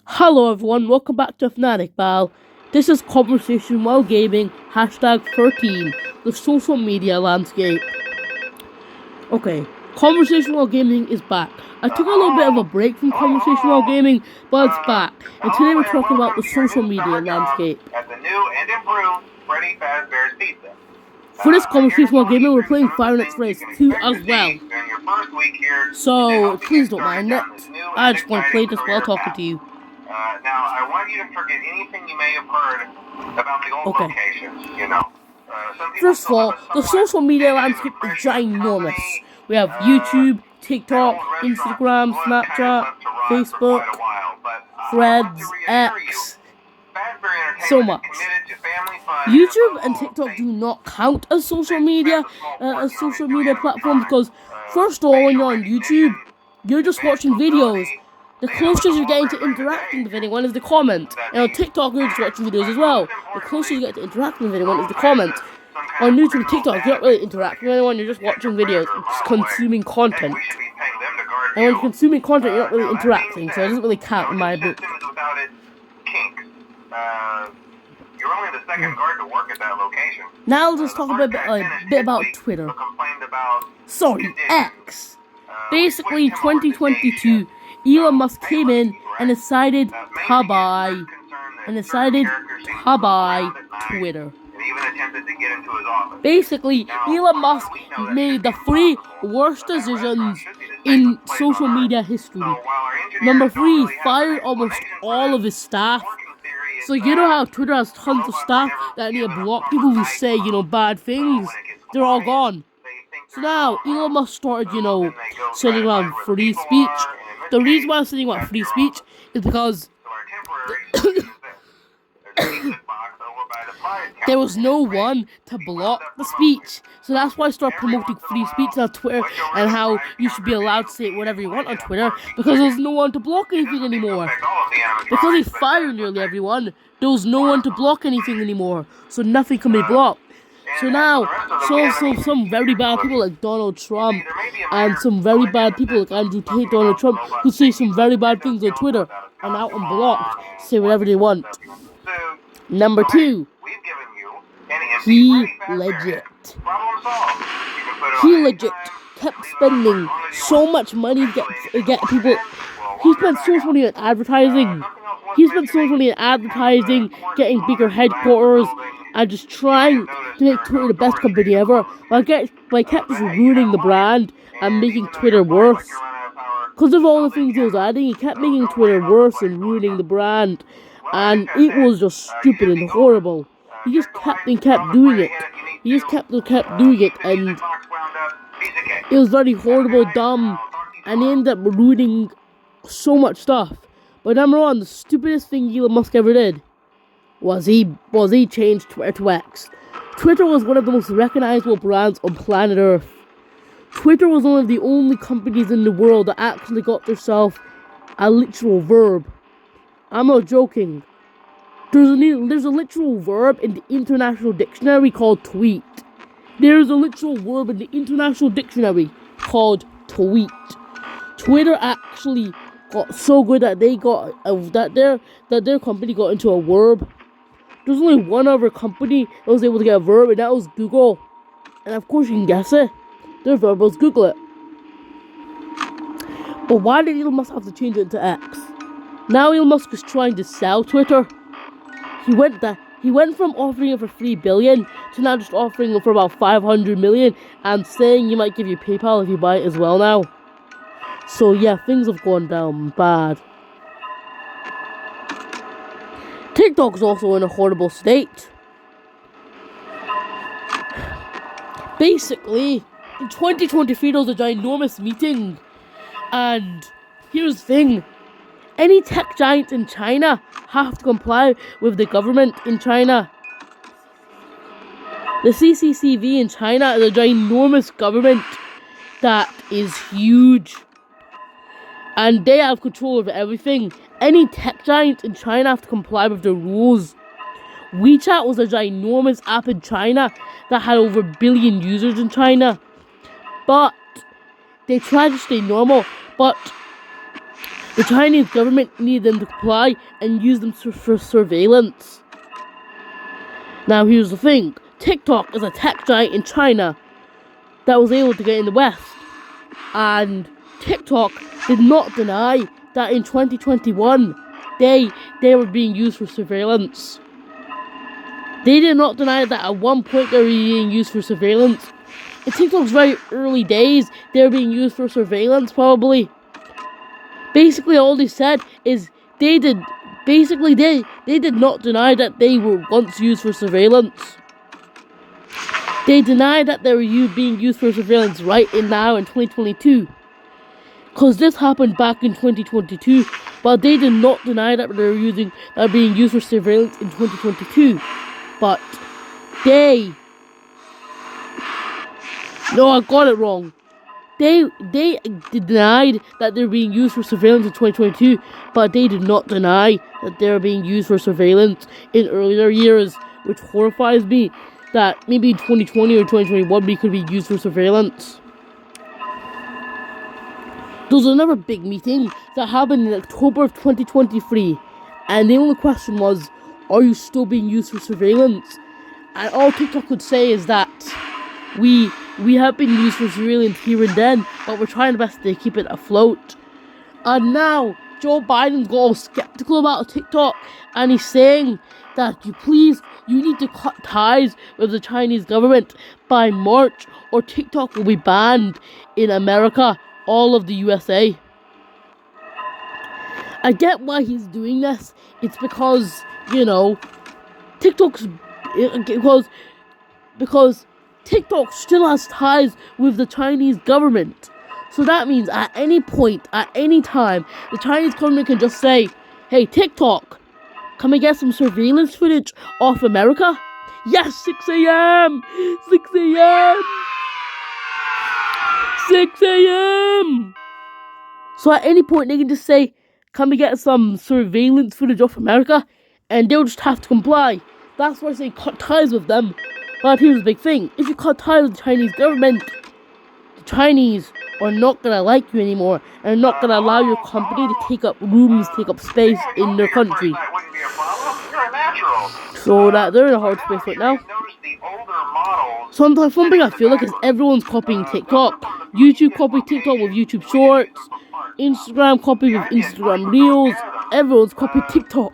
Hello everyone, welcome back to Fnatic Bal. This is Conversation While Gaming, #13, the social media landscape. Okay, Conversation While Gaming is back. I took a little bit of a break from Conversation While Gaming, but it's back. And today we're talking about the social media landscape. At the new and improved Freddy Fazbear's Pizza. For this Conversation While Gaming, we're playing Five Nights at Freddy's 2 as well. So, please don't mind it. I just want to play this while talking to you. Now, I want you to forget anything you may have heard about the old locations, First of all, the social media landscape is ginormous. We have YouTube, TikTok, Instagram, Snapchat, Facebook, Threads, X, so much. YouTube and TikTok do not count as social media platforms because, first of all, when you're on YouTube, you're just watching videos. The closest you're getting to interacting with anyone is the comment. And on TikTok, you're just watching videos as well. The closest you get to interacting with anyone is the comment. On YouTube and TikTok, you're not really interacting with anyone, you're just watching videos, just consuming content. And when you're consuming content, you're not really interacting, so it doesn't really count in my book. Now let's talk a bit about Twitter. Sorry, X. Basically, 2022, Elon Musk came in and decided to buy Twitter. Basically, Elon Musk made the 3 worst decisions in social media history. Number 3, fired almost all of his staff. So you know how Twitter has tons of staff that need to block people who say, bad things? They're all gone. So now, Elon Musk started, sending around free speech. The reason why I'm saying about free speech is because there was no one to block the speech. So that's why I started promoting free speech on Twitter and how you should be allowed to say whatever you want on Twitter because there's no one to block anything anymore. Because he fired nearly everyone, there was no one to block anything anymore. So nothing can be blocked. So now, some very bad people like Donald Trump and some very bad people like Andrew Tate, Donald Trump, who say some very bad things on Twitter are now unblocked, say whatever they want. Number 2, he legit kept spending so much money to get people. He spent so much money on advertising. Getting bigger headquarters, and just trying to make Twitter the best company ever. But I kept just ruining the brand and making Twitter worse. Because of all the things he was adding, he kept making Twitter worse and ruining the brand. And it was just stupid and horrible. He just kept doing it. And it was very horrible, dumb, and he ended up ruining so much stuff. But number 1, the stupidest thing Elon Musk ever did was he changed Twitter to X. Twitter was one of the most recognizable brands on planet Earth. Twitter was one of the only companies in the world that actually got themselves a literal verb. I'm not joking. There's a literal verb in the International Dictionary called tweet. There's a literal verb in the International Dictionary called tweet. Twitter actually got so good that their company got into a verb. There's only one other company that was able to get a verb, and that was Google. And of course you can guess it. Their verb was Google it. But why did Elon Musk have to change it to X? Now Elon Musk is trying to sell Twitter. He went from offering it for $3 billion to now just offering it for about $500 million and saying he might give you PayPal if you buy it as well now. So yeah, things have gone down bad. TikTok's also in a horrible state. Basically, in 2023 there was a ginormous meeting. And here's the thing. Any tech giants in China have to comply with the government in China. The CCTV in China is a ginormous government that is huge. And they have control over everything. Any tech giant in China have to comply with the rules. WeChat was a ginormous app in China that had over 1 billion users in China. But they tried to stay normal. But The Chinese government needed them to comply and use them for surveillance. Now here's the thing. TikTok is a tech giant in China that was able to get in the West. And TikTok did not deny that in 2021 they were being used for surveillance. They did not deny that at one point they were being used for surveillance. In TikTok's very early days, they were being used for surveillance probably. Basically all they said is they did not deny that they were once used for surveillance. They denied that they were being used for surveillance right now in 2022. Because this happened back in 2022, but they did not deny that they were being used for surveillance in 2022. But no, I got it wrong. They denied that they're being used for surveillance in 2022, but they did not deny that they're being used for surveillance in earlier years, which horrifies me that maybe in 2020 or 2021 we could be used for surveillance. There was another big meeting that happened in October of 2023, and the only question was, are you still being used for surveillance? And all TikTok could say is that we have been used for surveillance here and then, but we're trying our best to keep it afloat. And now Joe Biden's got all skeptical about TikTok, and he's saying that you need to cut ties with the Chinese government by March, or TikTok will be banned in America, all of the USA. I get why he's doing this. It's because, because TikTok still has ties with the Chinese government. So that means at any point, at any time, the Chinese government can just say, hey, TikTok, can we get some surveillance footage off America? Yes, 6 a.m. 6 a.m. 6 a.m. So at any point, they can just say, can we get some surveillance footage off America? And they'll just have to comply. That's why I say cut ties with them. But here's the big thing. If you cut ties with the Chinese government, the Chinese are not going to like you anymore. And are not going to allow your company to take up rooms, take up space in their country. So that they're in a hard space right now. Sometimes something I feel like is everyone's copying TikTok. YouTube copied TikTok with YouTube Shorts. Instagram copied with Instagram Reels. Everyone's copied TikTok.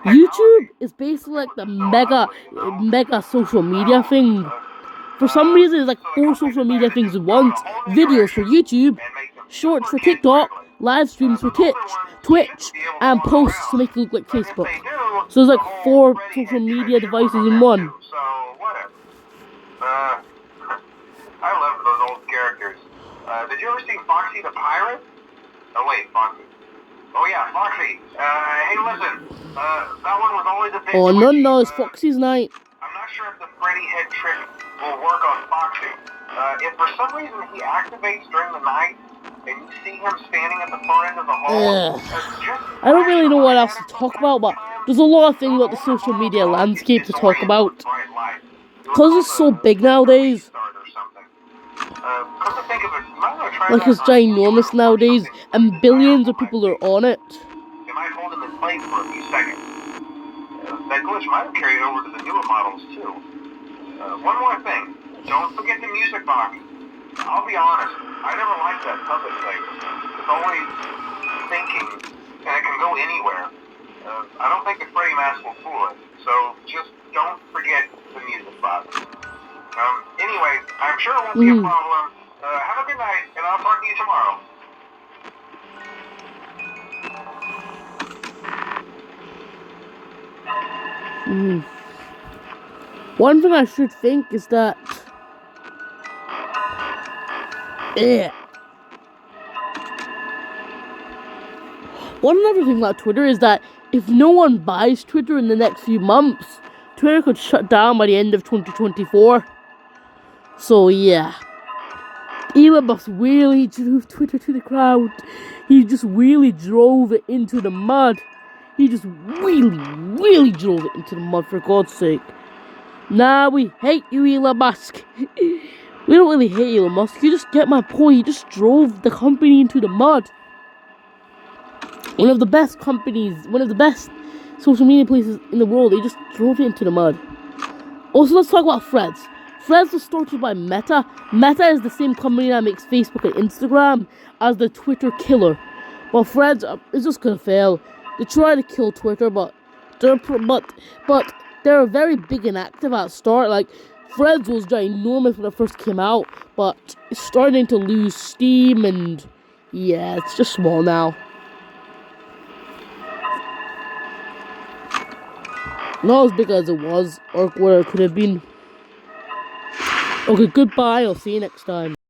YouTube is basically like the mega social media thing. For some reason, it's like 4 social media things at once. Videos for YouTube, Shorts for TikTok, live streams for Twitch, and posts to make it look like Facebook. So it's like 4 social media devices in one. I love those old characters. Did you ever see Foxy the Pirate? Oh wait, Foxy. Oh yeah, Foxy. Hey listen, that one was always a bit... Oh no, it's Foxy's night. I'm not sure if the Freddy head trick will work on Foxy. If for some reason he activates during the night, and you see him standing at the far end of the hall... I don't really know what else to talk about, but there's a lot of things about the social media landscape to talk about. Because it's so big nowadays. Like it's ginormous nowadays, and billions of people are on it. It might hold him in place for a few seconds. That glitch might have carried over to the newer models too. One more thing, don't forget the music box. I'll be honest, I never liked that puppet thing. It's always thinking, and it can go anywhere. I don't think the Freddy mask will fool it, so just don't forget the music box. Anyway, I'm sure it won't be a problem. Have a good night, and I'll talk to you tomorrow. One thing I should think is that... One other thing about Twitter is that if no one buys Twitter in the next few months, Twitter could shut down by the end of 2024. So yeah. Elon Musk really drove Twitter to the ground. He just really drove it into the mud. He just really drove it into the mud, for God's sake. Nah, we hate you, Elon Musk. We don't really hate Elon Musk. You just get my point. He just drove the company into the mud. One of the best companies, one of the best social media places in the world. They just drove it into the mud. Also, let's talk about Threads. Threads was started by Meta. Meta is the same company that makes Facebook and Instagram as the Twitter killer. But Threads is just gonna fail. They try to kill Twitter, but they're very big and active at the start. Like, Threads was ginormous when it first came out, but it's starting to lose steam, and yeah, it's just small now. Not as big as it was, or where it could have been. Okay, goodbye, I'll see you next time.